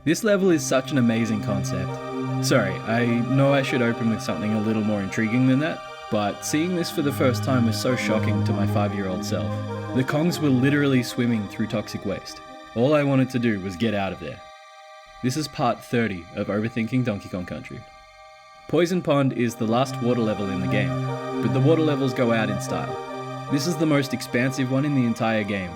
This level is such an amazing concept. Sorry, I know I should open with something a little more intriguing than that, but seeing this for the first time was so shocking to my 5-year-old self. The Kongs were literally swimming through toxic waste. All I wanted to do was get out of there. This is part 30 of Overthinking Donkey Kong Country. Poison Pond is the last water level in the game, but the water levels go out in style. This is the most expansive one in the entire game,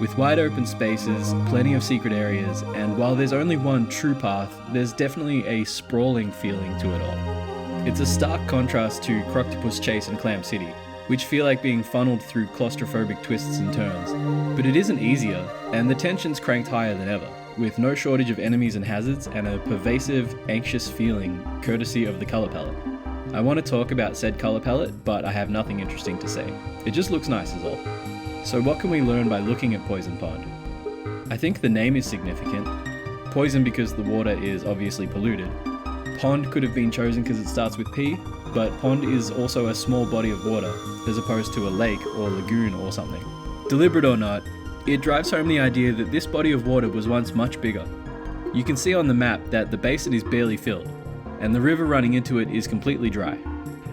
with wide open spaces, plenty of secret areas, and while there's only one true path, there's definitely a sprawling feeling to it all. It's a stark contrast to Croctopus Chase and Clam City, which feel like being funneled through claustrophobic twists and turns. But it isn't easier, and the tension's cranked higher than ever, with no shortage of enemies and hazards and a pervasive, anxious feeling courtesy of the colour palette. I want to talk about said colour palette, but I have nothing interesting to say. It just looks nice is all. So what can we learn by looking at Poison Pond? I think the name is significant. Poison because the water is obviously polluted. Pond could have been chosen because it starts with P, but pond is also a small body of water, as opposed to a lake or lagoon or something. Deliberate or not, it drives home the idea that this body of water was once much bigger. You can see on the map that the basin is barely filled, and the river running into it is completely dry.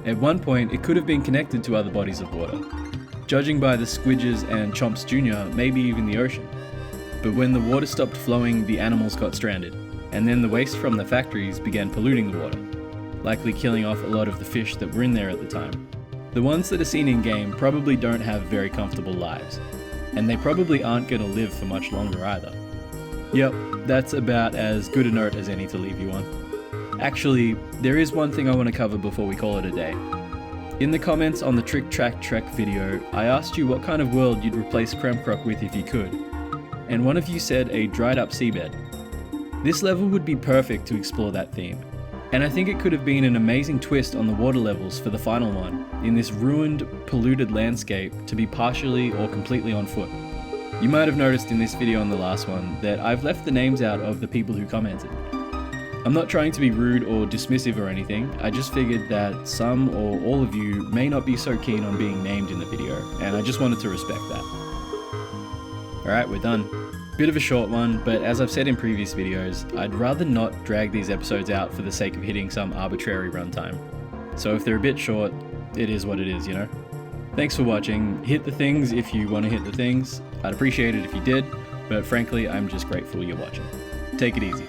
At one point, it could have been connected to other bodies of water. Judging by the Squidges and Chomps Jr., maybe even the ocean. But when the water stopped flowing, the animals got stranded, and then the waste from the factories began polluting the water, likely killing off a lot of the fish that were in there at the time. The ones that are seen in-game probably don't have very comfortable lives, and they probably aren't going to live for much longer either. Yep, that's about as good a note as any to leave you on. Actually, there is one thing I want to cover before we call it a day. In the comments on the Trick Track Trek video, I asked you what kind of world you'd replace Kremkrok with if you could, and one of you said a dried up seabed. This level would be perfect to explore that theme, and I think it could have been an amazing twist on the water levels for the final one, in this ruined, polluted landscape to be partially or completely on foot. You might have noticed in this video on the last one that I've left the names out of the people who commented. I'm not trying to be rude or dismissive or anything, I just figured that some or all of you may not be so keen on being named in the video, and I just wanted to respect that. Alright, we're done. Bit of a short one, but as I've said in previous videos, I'd rather not drag these episodes out for the sake of hitting some arbitrary runtime. So if they're a bit short, it is what it is, you know? Thanks for watching. Hit the things if you want to hit the things. I'd appreciate it if you did, but frankly, I'm just grateful you're watching. Take it easy.